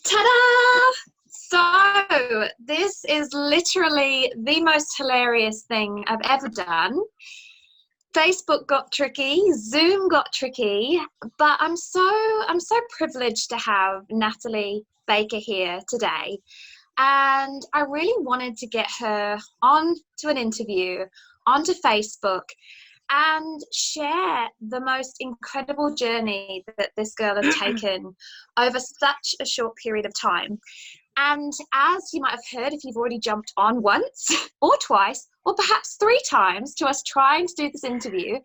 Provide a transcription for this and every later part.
Ta-da! So this is literally the most hilarious thing I've ever done. Facebook got tricky, Zoom got tricky, but I'm so privileged to have Natalie Baker here today. And I really wanted to get her on to an interview onto Facebook and share the most incredible journey that this girl has taken over such a short period of time. And as you might have heard, if you've already jumped on once or twice or perhaps 3 times to us trying to do this interview,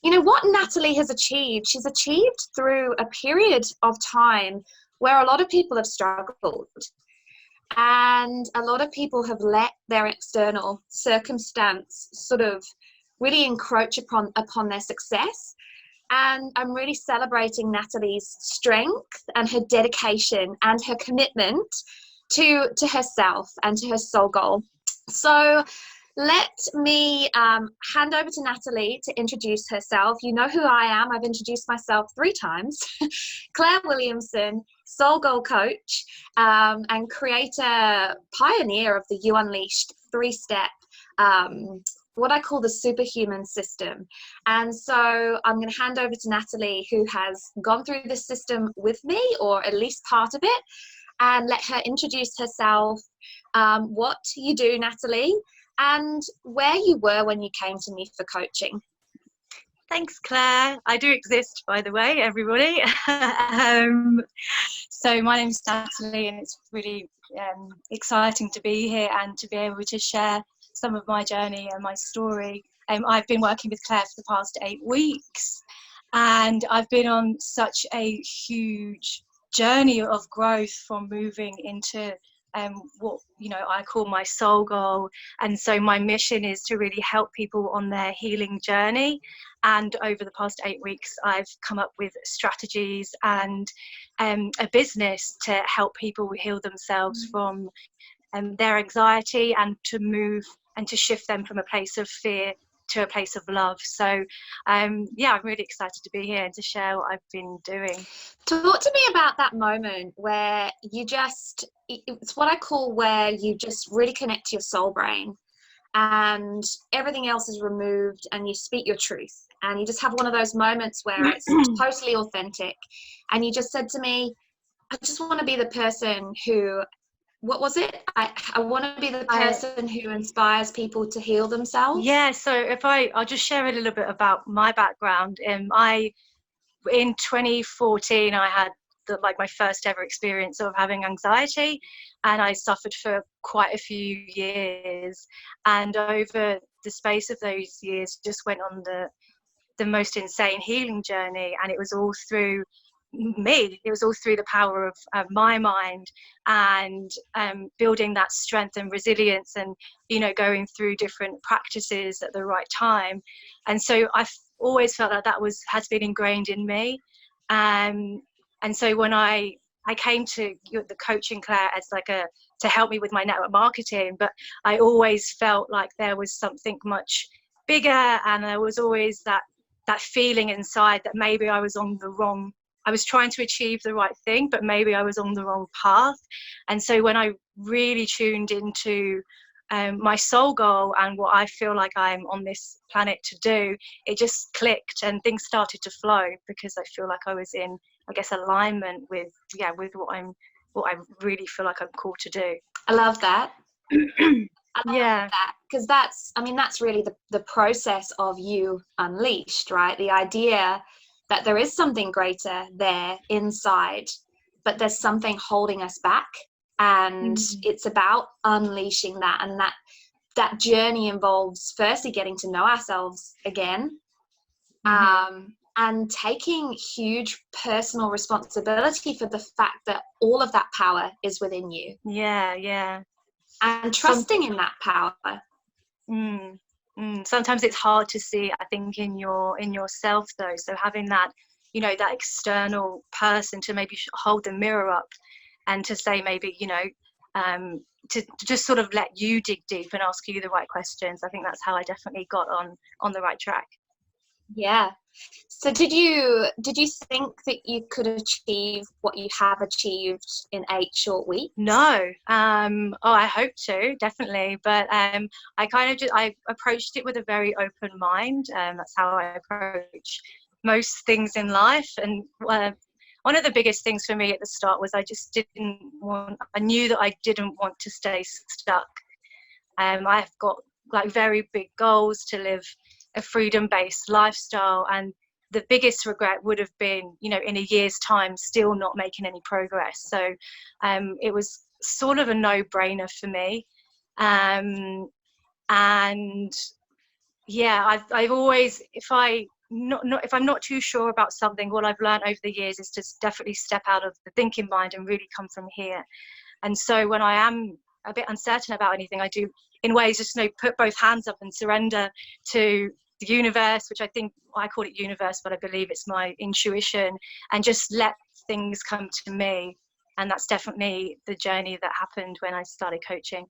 you know what Natalie has achieved. She's achieved through a period of time where a lot of people have struggled. And a lot of people have let their external circumstance sort of really encroach upon their success. And I'm really celebrating Natalie's strength and her dedication and her commitment to herself and to her soul goal. So let me hand over to Natalie to introduce herself. You know who I am. I've introduced myself 3 times. Claire Williamson, soul goal coach, and creator, pioneer of the You Unleashed 3-step, what I call the superhuman system. And so I'm going to hand over to Natalie, who has gone through this system with me, or at least part of it, and let her introduce herself, what you do, Natalie, and where you were when you came to me for coaching. Thanks, Claire. I do exist, by the way, everybody. So my name's Natalie, and it's really exciting to be here and to be able to share some of my journey and my story. I've been working with Claire for the past 8 weeks, and I've been on such a huge journey of growth from moving into what I call my soul goal. And so my mission is to really help people on their healing journey. And over the past 8 weeks, I've come up with strategies and a business to help people heal themselves from their anxiety, and to move and to shift them from a place of fear to a place of love. So I'm really excited to be here and to share what I've been doing. Talk to me about that moment where it's what I call where you just really connect to your soul brain and everything else is removed and you speak your truth, and you just have one of those moments where it's totally authentic. And you just said to me, I just want to be the person who, what was it? I want to be the person who inspires people to heal themselves. Yeah, so I'll just share a little bit about my background. In 2014, I had my first ever experience of having anxiety, and I suffered for quite a few years. And over the space of those years, just went on the most insane healing journey, and it was all through me. It was all through the power of my mind, and building that strength and resilience, and going through different practices at the right time. And so I've always felt that has been ingrained in me. And so when I came to the coaching, Claire, as to help me with my network marketing, but I always felt like there was something much bigger, and there was always that feeling inside that maybe I was trying to achieve the right thing, but maybe I was on the wrong path. And so when I really tuned into my soul goal and what I feel like I'm on this planet to do, it just clicked and things started to flow, because I feel like I was in, I guess, alignment with what I really feel like I'm called to do. I love that. I love that, because that's really the process of You Unleashed, right? The idea that there is something greater there inside, but there's something holding us back, and it's about unleashing that. And that journey involves firstly getting to know ourselves again, and taking huge personal responsibility for the fact that all of that power is within you. And trusting in that power. Sometimes it's hard to see, I think, in yourself though. So having that, that external person to maybe hold the mirror up and to say maybe, to just sort of let you dig deep and ask you the right questions. I think that's how I definitely got on the right track. Yeah. So did you think that you could achieve what you have achieved in 8 short weeks? No. Oh, I hope to, definitely. But I kind of I approached it with a very open mind. That's how I approach most things in life. And one of the biggest things for me at the start was I knew that I didn't want to stay stuck. I've got like very big goals to live a freedom-based lifestyle, and the biggest regret would have been, in a year's time, still not making any progress. So it was sort of a no-brainer for me. And yeah, I've always, if I'm not too sure about something, what I've learned over the years is to definitely step out of the thinking mind and really come from here. And so when I am a bit uncertain about anything, I do, in ways, just put both hands up and surrender to the universe, which I call it universe, but I believe it's my intuition, and just let things come to me. And that's definitely the journey that happened when I started coaching.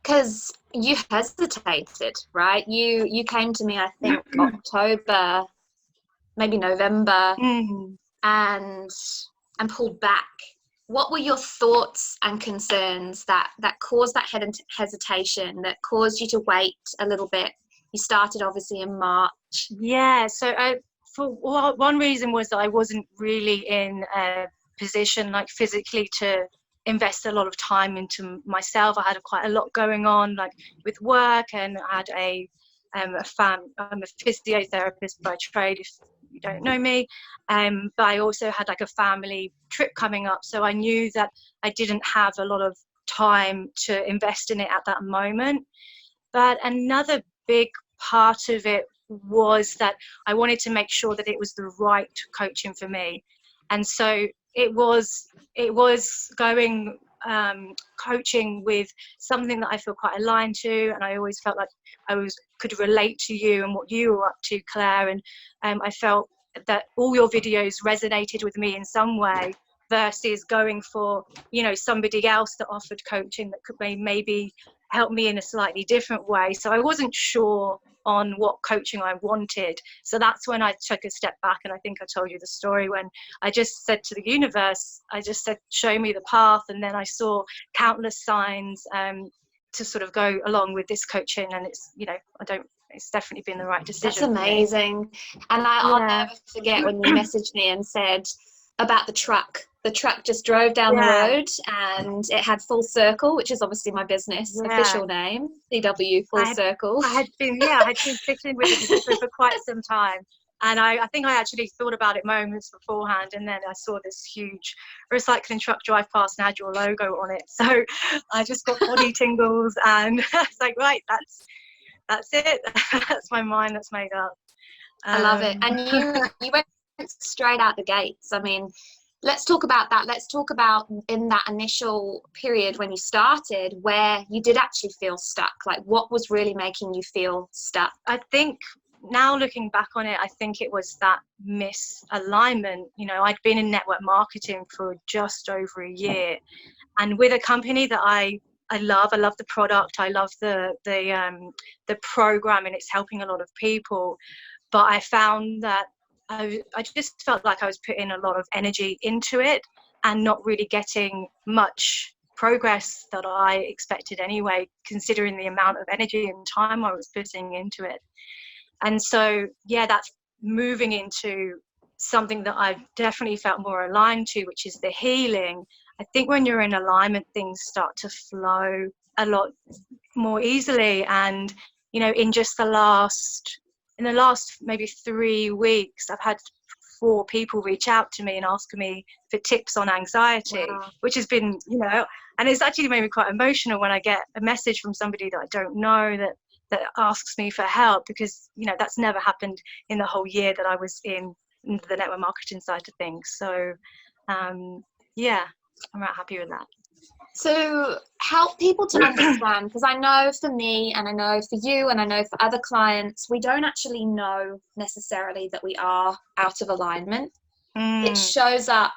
Because you hesitated, right? You came to me, I think, October, maybe November, and pulled back. What were your thoughts and concerns that caused that hesitation, that caused you to wait a little bit? You started obviously in March. Yeah, so for one reason was that I wasn't really in a position, like physically, to invest a lot of time into myself. I had quite a lot going on, like with work, and I had I'm a physiotherapist by trade, if you don't know me, but I also had like a family trip coming up, so I knew that I didn't have a lot of time to invest in it at that moment. But another big part of it was that I wanted to make sure that it was the right coaching for me. And so it was going coaching with something that I feel quite aligned to, and I always felt like could relate to you and what you were up to, Claire. And I felt that all your videos resonated with me in some way, versus going for somebody else that offered coaching that could maybe help me in a slightly different way. So I wasn't sure on what coaching I wanted. So that's when I took a step back, and I think I told you the story when I just said to the universe, I just said, show me the path. And then I saw countless signs to sort of go along with this coaching, and it's definitely been the right decision. That's amazing. And I'll never forget when you messaged me and said about the truck. The truck just drove down the road, and it had Full Circle, which is obviously my business official name, CW Full Circle. I had been sitting with it for quite some time. And I think I actually thought about it moments beforehand, and then I saw this huge recycling truck drive past and had your logo on it. So I just got body tingles, and it's like, right, that's it. That's my mind that's made up. I love it. And you went straight out the gates. I mean, let's talk about that. Let's talk about in that initial period when you started, where you did actually feel stuck. Like, what was really making you feel stuck? I think now looking back on it, I think it was that misalignment. I'd been in network marketing for just over a year, and with a company that I love the product, I love the program, and it's helping a lot of people. But I found that I just felt like I was putting a lot of energy into it and not really getting much progress that I expected anyway, considering the amount of energy and time I was putting into it. And so, that's moving into something that I've definitely felt more aligned to, which is the healing. I think when you're in alignment, things start to flow a lot more easily. And, in just the last maybe 3 weeks, I've had 4 people reach out to me and ask me for tips on anxiety. Wow. Which has been, and it's actually made me quite emotional when I get a message from somebody that I don't know that asks me for help, because, that's never happened in the whole year that I was in the network marketing side of things. So, I'm really happy with that. So help people to understand, because I know for me, and I know for you, and I know for other clients, we don't actually know necessarily that we are out of alignment. It shows up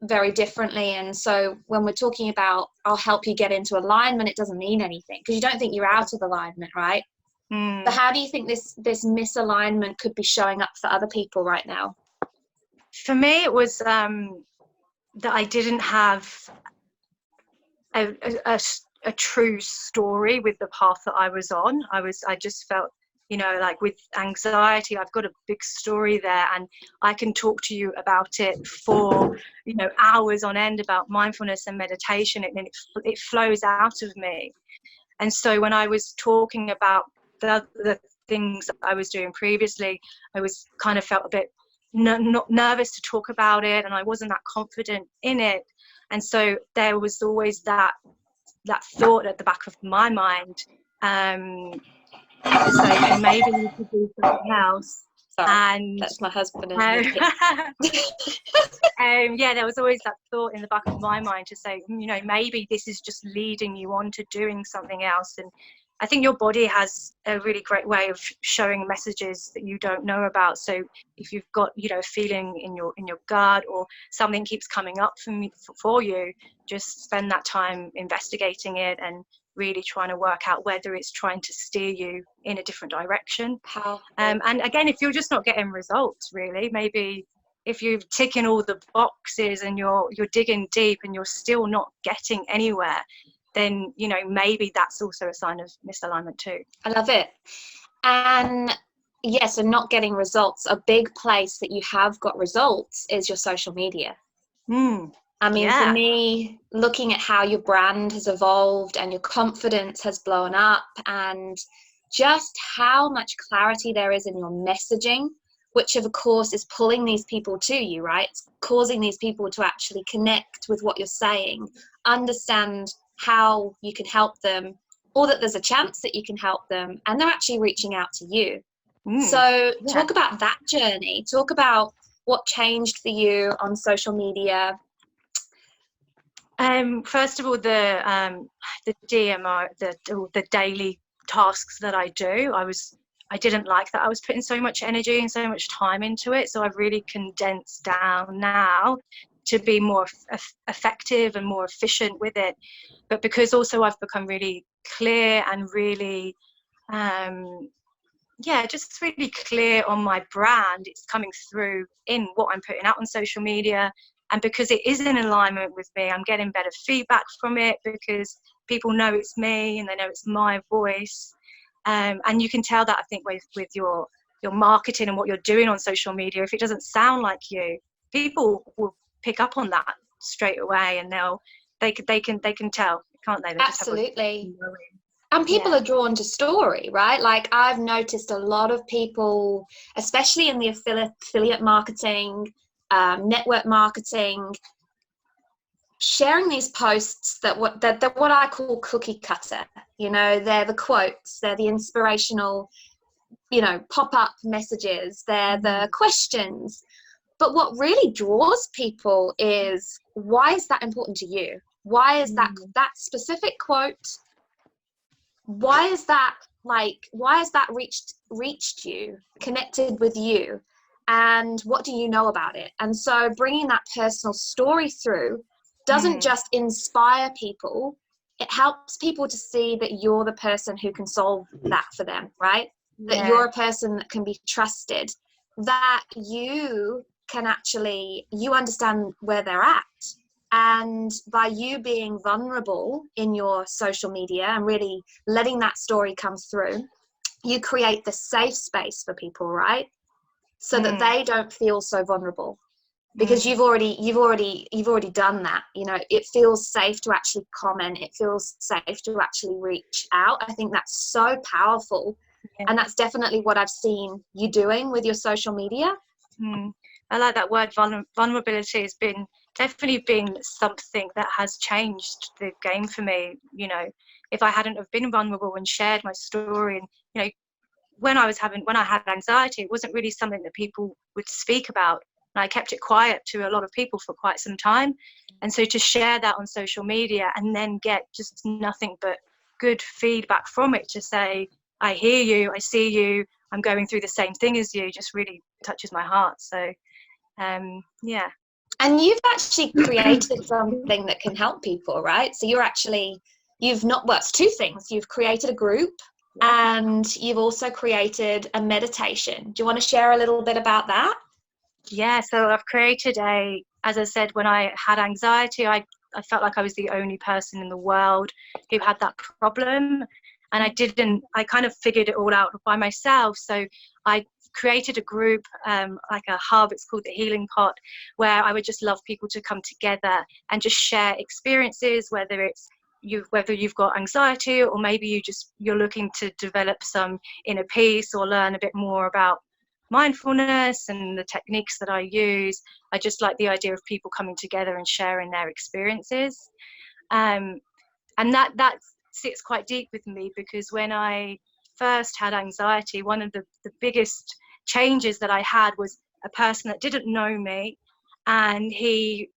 very differently. And so when we're talking about, I'll help you get into alignment, it doesn't mean anything, because you don't think you're out of alignment, right? But how do you think this misalignment could be showing up for other people right now? For me, it was that I didn't have a true story with the path that I was on. I just felt, you know, like with anxiety, I've got a big story there, and I can talk to you about it for, you know, hours on end about mindfulness and meditation, and it flows out of me. And so when I was talking about the things that I was doing previously, I was kind of felt a bit not nervous to talk about it, and I wasn't that confident in it. And so there was always that thought at the back of my mind, to say, well, maybe you could do something else. Sorry, and that's my husband. Yeah, there was always that thought in the back of my mind to say, you know, maybe this is just leading you on to doing something else. And I think your body has a really great way of showing messages that you don't know about. So if you've got, you know, a feeling in your gut, or something keeps coming up for you, just spend that time investigating it and really trying to work out whether it's trying to steer you in a different direction. And again, if you're just not getting results, really, maybe if you're ticking all the boxes and you're digging deep and you're still not getting anywhere, then, you know, maybe that's also a sign of misalignment too. I love it. And yes, and not getting results, a big place that you have got results is your social media. I mean, for me, looking at how your brand has evolved and your confidence has blown up, and just how much clarity there is in your messaging, which of course is pulling these people to you, right? It's causing these people to actually connect with what you're saying, understand how you can help them, or that there's a chance that you can help them, and they're actually reaching out to you. So talk about that journey. Talk about what changed for you on social media. First of all, the DMO, the daily tasks that I do, I didn't like that I was putting so much energy and so much time into it. So I've really condensed down now to be more effective and more efficient with it. But because also I've become really clear and really, just really clear on my brand, it's coming through in what I'm putting out on social media. And because it is in alignment with me, I'm getting better feedback from it, because people know it's me and they know it's my voice. And you can tell that, I think, with your marketing and what you're doing on social media. If it doesn't sound like you, people will pick up on that straight away, and they can tell, can't they? They Absolutely. And people are drawn to story, right? Like, I've noticed a lot of people, especially in the affiliate marketing, network marketing, sharing these posts that what I call cookie cutter. You know, they're the quotes, they're the inspirational, you know, pop-up messages, they're the questions. But what really draws people is, why is that important to you? Why is that specific quote? Why is that reached you, connected with you? And what do you know about it? And so bringing that personal story through doesn't just inspire people, it helps people to see that you're the person who can solve that for them, right? That you're a person that can be trusted, that you can actually, you understand where they're at. And by you being vulnerable in your social media and really letting that story come through, you create the safe space for people, right? So that they don't feel so vulnerable, because you've already done that. You know, it feels safe to actually comment. It feels safe to actually reach out. I think that's so powerful. And that's definitely what I've seen you doing with your social media. I like that word. Vulnerability has definitely been something that has changed the game for me. You know, if I hadn't have been vulnerable and shared my story, and, you know, when I had anxiety, it wasn't really something that people would speak about. And I kept it quiet to a lot of people for quite some time. And so to share that on social media and then get just nothing but good feedback from it, to say, I hear you, I see you, I'm going through the same thing as you, just really touches my heart. So, And you've actually created something that can help people, right? So it's two things. You've created a group And you've also created a meditation. Do you want to share a little bit about that? Yeah, so I've created as I said, when I had anxiety, I felt like I was the only person in the world who had that problem. And I kind of figured it all out by myself. So I created a group, like a hub, it's called the Healing Pot, where I would just love people to come together and just share experiences, whether you've got anxiety, or maybe you're looking to develop some inner peace or learn a bit more about mindfulness and the techniques that I use. I just like the idea of people coming together and sharing their experiences. And that sits quite deep with me, because when I first had anxiety, one of the biggest changes that I had was a person that didn't know me, and he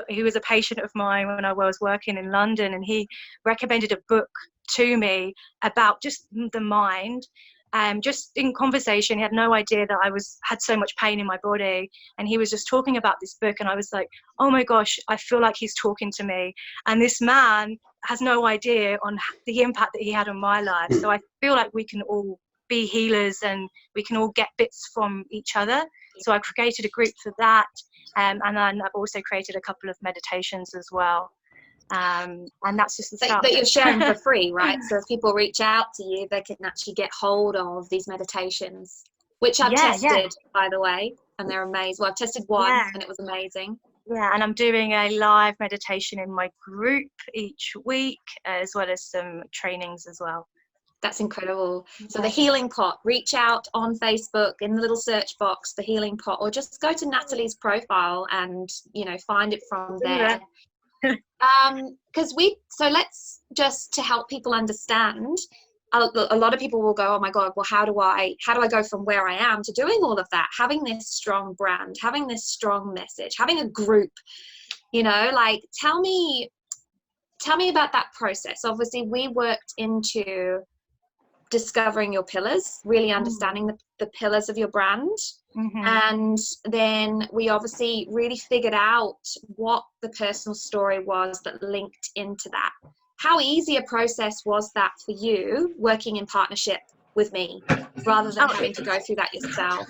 was a patient of mine when I was working in London, and he recommended a book to me about just the mind. Just in conversation, he had no idea that I had so much pain in my body, and he was just talking about this book, and I was like, oh my gosh, I feel like he's talking to me, and this man has no idea on the impact that he had on my life. So I feel like we can all be healers, and we can all get bits from each other. So I created a group for that, and then I've also created a couple of meditations as well. And that's just the start that you're sharing for free, right? So if people reach out to you, they can actually get hold of these meditations, which I've tested, by the way, and they're amazing. Well, I've tested one, and it was amazing. Yeah, and I'm doing a live meditation in my group each week, as well as some trainings as well. That's incredible. So the Healing Pot, reach out on Facebook in the little search box, the Healing Pot, or just go to Natalie's profile and, find it from there. So let's just, to help people understand, a lot of people will go, oh my God, well, how do I go from where I am to doing all of that, having this strong brand, having this strong message, having a group, like, tell me about that process. Obviously we worked into discovering your pillars, really understanding the pillars of your brand. And then we obviously really figured out what the personal story was that linked into that. How easy a process was that for you, working in partnership with me, rather than having to go through that yourself?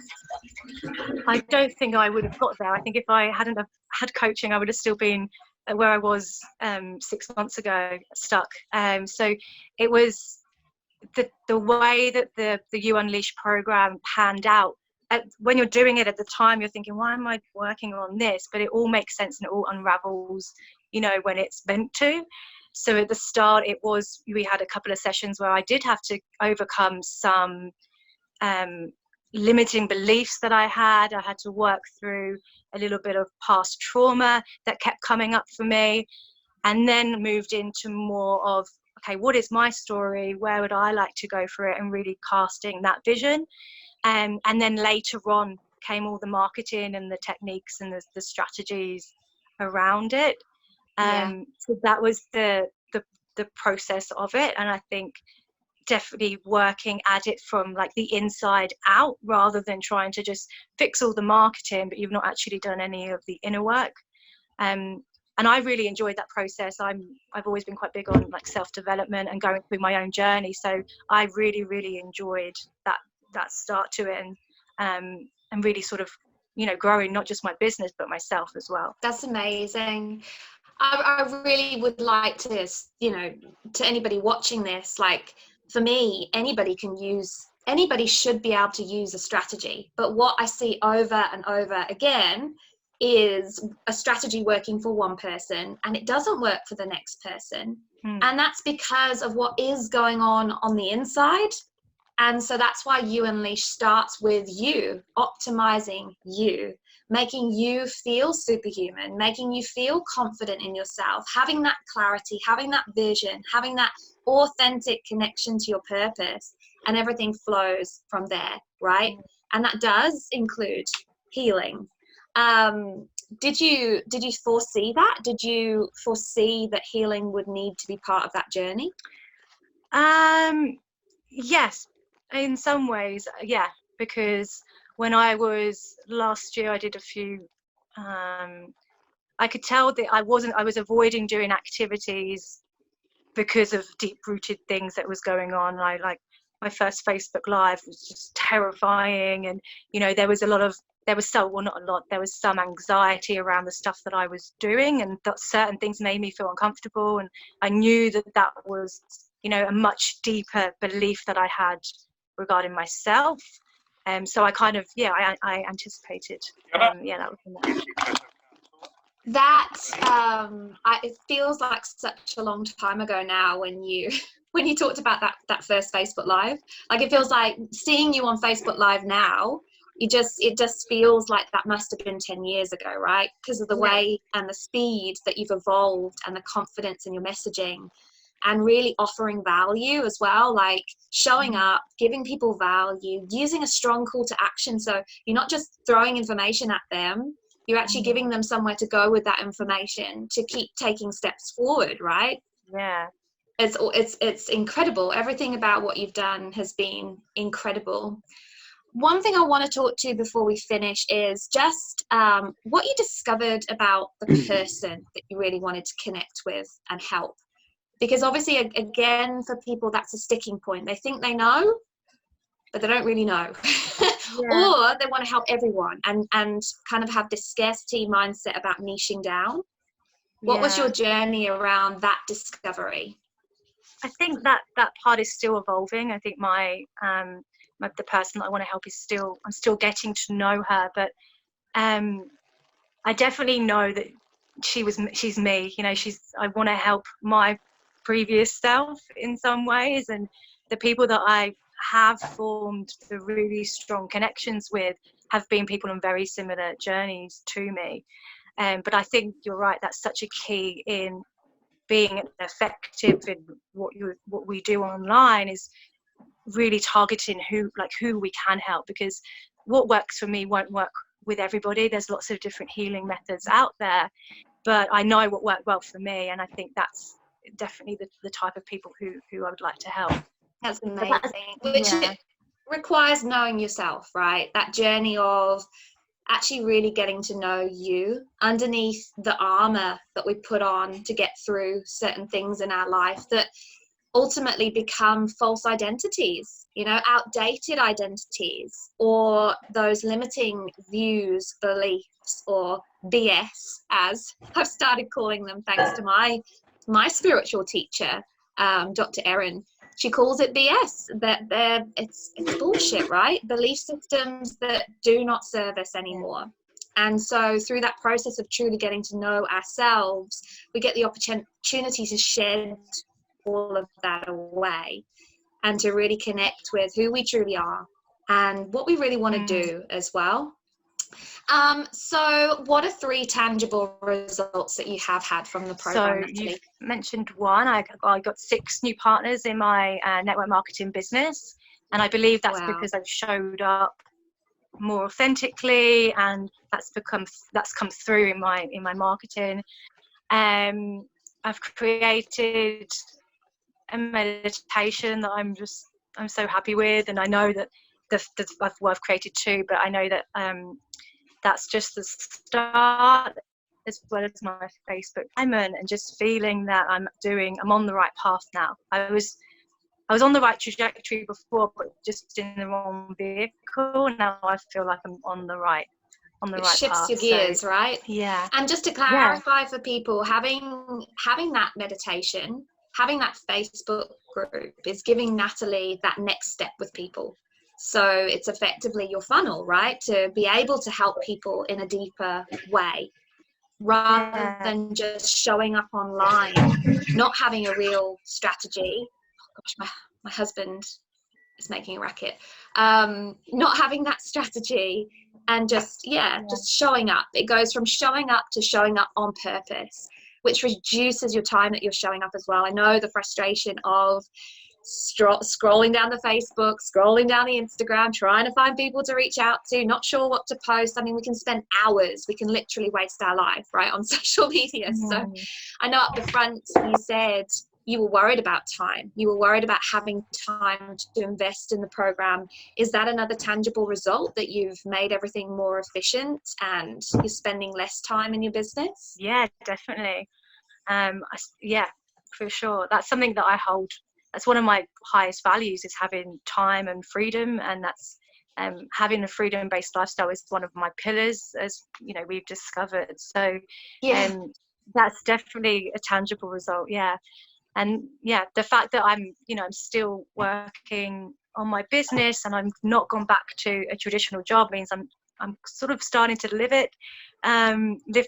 I don't think I would have got there. I think if I hadn't have had coaching, I would have still been where I was 6 months ago, stuck. So it was the way that the You Unleash program panned out. When you're doing it at the time, you're thinking, why am I working on this? But it all makes sense, and it all unravels, when it's meant to. So at the start, we had a couple of sessions where I did have to overcome some limiting beliefs that I had. I had to work through a little bit of past trauma that kept coming up for me, and then moved into more of, okay, what is my story? Where would I like to go for it? And really casting that vision. And then later on came all the marketing and the techniques and the strategies around it. So that was the process of it. And I think definitely working at it from like the inside out, rather than trying to just fix all the marketing, but you've not actually done any of the inner work. And I really enjoyed that process. I've always been quite big on like self-development and going through my own journey. So I really, really enjoyed that start to it, and really sort of, growing not just my business, but myself as well. That's amazing. I really would like to, to anybody watching this, like, for me, anybody should be able to use a strategy. But what I see over and over again is a strategy working for one person and it doesn't work for the next person. And that's because of what is going on the inside. And so that's why You Unleash starts with you, optimizing you, making you feel superhuman, making you feel confident in yourself, having that clarity, having that vision, having that authentic connection to your purpose, and everything flows from there, right? And that does include healing. Did you foresee that? Did you foresee that healing would need to be part of that journey? Yes, in some ways, yeah, because when I was last year, I did a few, I could tell that I was avoiding doing activities because of deep rooted things that was going on. I like my first Facebook Live was just terrifying, and there was some anxiety around the stuff that I was doing, and that certain things made me feel uncomfortable, and I knew that was a much deeper belief that I had regarding myself. So I kind of I anticipated that was it feels like such a long time ago now when you talked about that first Facebook Live. Like, it feels like seeing you on Facebook Live now, it just feels like that must have been 10 years ago, right? Because of the way and the speed that you've evolved, and the confidence in your messaging, and really offering value as well, like showing up, giving people value, using a strong call to action. So you're not just throwing information at them, you're actually giving them somewhere to go with that information to keep taking steps forward, right? Yeah. It's incredible. Everything about what you've done has been incredible. One thing I want to talk to before we finish is just what you discovered about the person that you really wanted to connect with and help. Because obviously, again, for people, that's a sticking point. They think they know, but they don't really know. Or they want to help everyone and kind of have this scarcity mindset about niching down. What was your journey around that discovery? I think that part is still evolving. I think the person that I want to help I'm still getting to know her, but I definitely know that she's me. I want to help my previous self in some ways, and the people that I have formed the really strong connections with have been people on very similar journeys to me. But I think you're right, that's such a key in being effective in what we do online, is really targeting who we can help, because what works for me won't work with everybody. There's lots of different healing methods out there, but I know what worked well for me, and I think that's definitely the type of people who I would like to help. That's amazing. Which it requires knowing yourself, right? That journey of actually really getting to know you underneath the armor that we put on to get through certain things in our life that ultimately become false identities, outdated identities, or those limiting views, beliefs, or BS, as I've started calling them, thanks to my spiritual teacher, Dr. Erin. She calls it BS, that it's bullshit, right? Belief systems that do not serve us anymore. And so through that process of truly getting to know ourselves, we get the opportunity to shed all of that away and to really connect with who we truly are and what we really want to do as well. So what are 3 tangible results that you have had from the program, So Natalie? you've mentioned one. I got 6 new partners in my network marketing business, and I believe that's because I've showed up more authentically, and that's come through in my marketing. I've created a meditation that I'm so happy with, and I know that I've created 2, but I know that that's just the start, as well as my Facebook diamond, and just feeling that I'm on the right path now. I was on the right trajectory before, but just in the wrong vehicle. Now I feel like I'm on the right path. Shifts your gears, right? Yeah. And just to clarify for people, having that meditation, having that Facebook group is giving Natalie that next step with people. So it's effectively your funnel, right? To be able to help people in a deeper way, rather than just showing up online, not having a real strategy. Oh gosh, my husband is making a racket. Not having that strategy and just showing up. It goes from showing up to showing up on purpose, which reduces your time that you're showing up as well. I know the frustration of scrolling down the Facebook, scrolling down the Instagram, trying to find people to reach out to, not sure what to post. I mean, we can spend hours, we can literally waste our life, right, on social media. So I know at the front you said you were worried about time. You were worried about having time to invest in the program. Is that another tangible result, that you've made everything more efficient and you're spending less time in your business? Yeah, definitely. For sure. That's something that I hold that's one of my highest values, is having time and freedom, and that's having a freedom-based lifestyle is one of my pillars, as you know, we've discovered. So Yeah. that's definitely a tangible result. Yeah. And yeah, the fact that I'm still working on my business and I'm not gone back to a traditional job means I'm sort of starting to live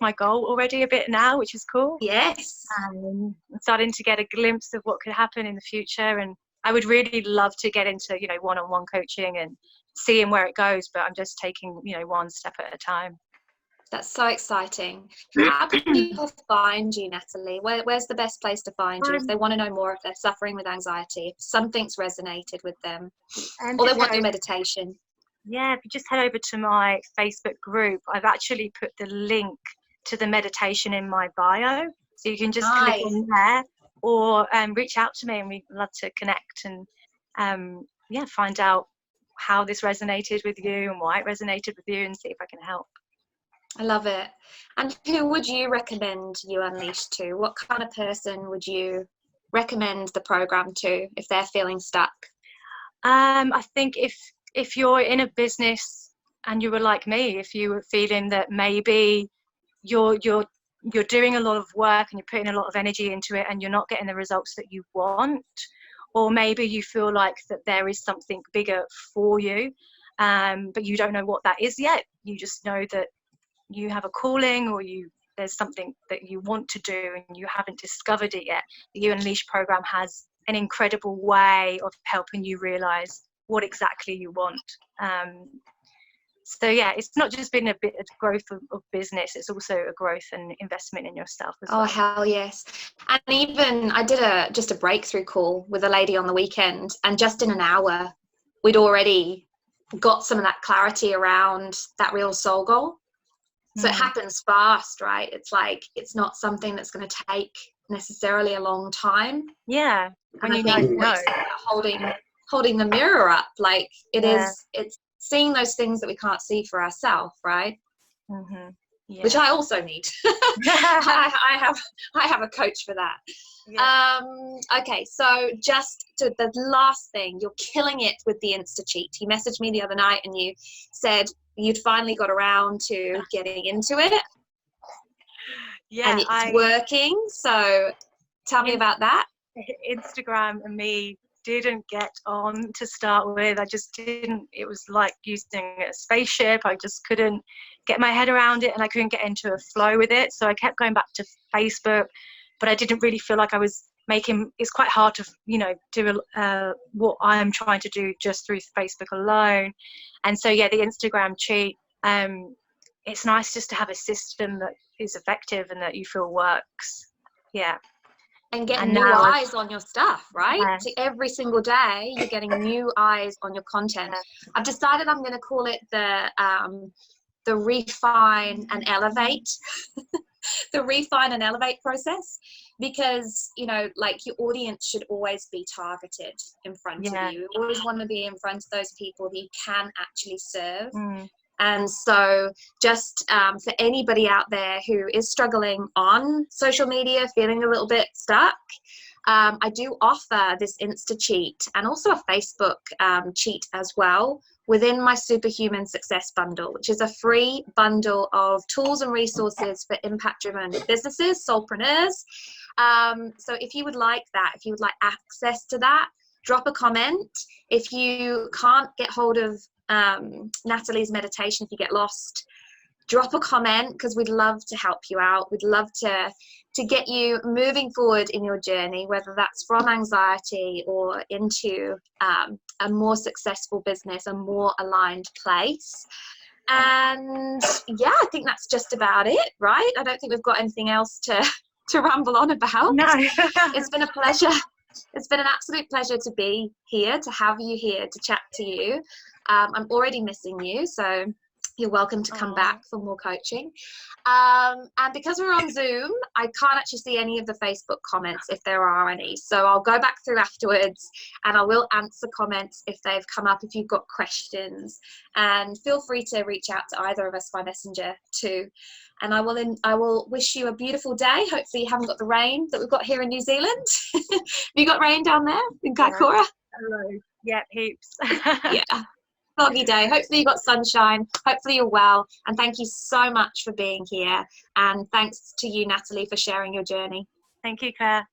my goal already a bit now, which is cool. Yes. I'm starting to get a glimpse of what could happen in the future, and I would really love to get into one-on-one coaching and seeing where it goes, but I'm just taking one step at a time. That's so exciting. How can people find you, Natalie? Where's the best place to find you if they want to know more, if they're suffering with anxiety, if something's resonated with them, or they want your meditation? Yeah, if you just head over to my Facebook group, I've actually put the link to the meditation in my bio, so you can just click on there, or reach out to me, and we'd love to connect and find out how this resonated with you and why it resonated with you, and see if I can help. I love it. And who would you recommend You Unleash to? What kind of person would you recommend the program to if they're feeling stuck? I think if you're in a business and you were like me, if you were feeling that maybe you're doing a lot of work and you're putting a lot of energy into it and you're not getting the results that you want, or maybe you feel like that there is something bigger for you, but you don't know what that is yet. You just know that you have a calling, or there's something that you want to do and you haven't discovered it yet. The You Unleash program has an incredible way of helping you realize what exactly you want. So yeah, it's not just been a bit of growth of business, it's also a growth and investment in yourself as well. Oh, hell yes. And even I did just a breakthrough call with a lady on the weekend, and just in an hour we'd already got some of that clarity around that real soul goal. So it happens fast, right? It's like, it's not something that's going to take necessarily a long time. Yeah. And I think holding the mirror up, like it's seeing those things that we can't see for ourselves, right? Yeah. Which I also need. I have a coach for that. Yeah. Okay, so just to the last thing, you're killing it with the Insta cheat. You messaged me the other night and you said you'd finally got around to getting into it. Yeah, and it's working. So tell me about that. Instagram and me didn't get on to start with. I just didn't. It was like using a spaceship. I just couldn't get my head around it, and I couldn't get into a flow with it. So I kept going back to Facebook, but I didn't really feel like I was making. It's quite hard to do what I'm trying to do just through Facebook alone. And so yeah, the Instagram cheat. It's nice just to have a system that is effective and that you feel works. Yeah. And getting new eyes on your stuff, right? Yeah. So every single day you're getting new eyes on your content. I've decided I'm going to call it the refine and elevate, the refine and elevate process, because like your audience should always be targeted in front of you. You always want to be in front of those people that you can actually serve. And so just for anybody out there who is struggling on social media, feeling a little bit stuck, I do offer this Insta cheat and also a Facebook cheat as well within my Superhuman Success Bundle, which is a free bundle of tools and resources for impact-driven businesses, soulpreneurs. So if you would like that, if you would like access to that, drop a comment. If you can't get hold of Natalie's meditation, if you get lost, drop a comment, because we'd love to help you out. We'd love to get you moving forward in your journey, whether that's from anxiety or into a more successful business, a more aligned place. And yeah, I think that's just about it, right? I don't think we've got anything else to ramble on about. No. It's been a pleasure. It's been an absolute pleasure to be here, to have you here, to chat to you. I'm already missing you, so You're welcome to come Aw. back for more coaching. And because we're on Zoom, I can't actually see any of the Facebook comments if there are any. So I'll go back through afterwards and I will answer comments if they've come up, if you've got questions. And feel free to reach out to either of us by messenger too. And I will wish you a beautiful day. Hopefully you haven't got the rain that we've got here in New Zealand. Have you got rain down there in Kaikoura? Hello. Yeah, heaps. Yeah. Foggy day. Hopefully you got sunshine. Hopefully you're well. And thank you so much for being here. And thanks to you, Natalie, for sharing your journey. Thank you, Claire.